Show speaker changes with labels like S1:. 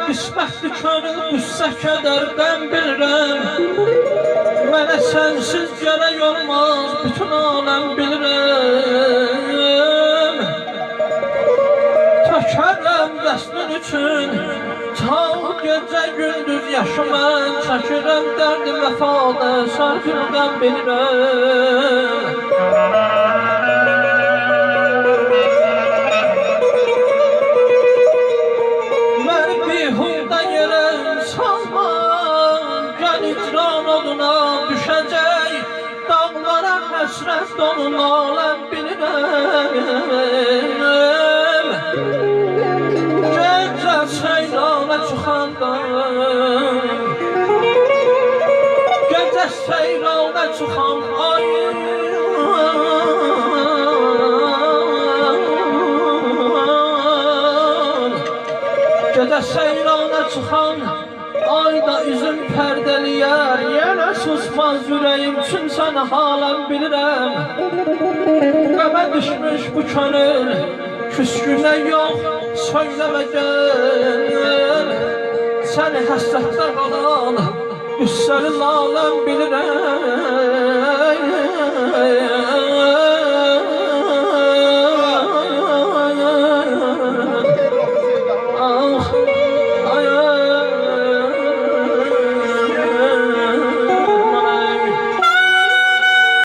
S1: qismətli könül qüssə kədər qəm bilirəm. Mənə sənsiz gərək olmaz, bütün aləm bilirəm. Çəkərəm vəslin üçün, ta gecə gündüz yaşı mən çəkirəm dərdi vəfada, sərgüldən bilirəm. Məni bihuda yerə salma, gəl icran oduna düşəcək, dağlara həsrət dolun aləm bilirəm. Gecə seyrana çıxanda, gecə seyrana çıxan ayın, gecə seyrana çıxan ayda üzüm pərdəliyər, yenə susmaz ürəyim üçün səni haləm bilirəm. Qəmə düşmüş bu könül, küskünə yox, söyləmə gəl. Səni həsrətdə qalan, üstəli laləm bilirəm.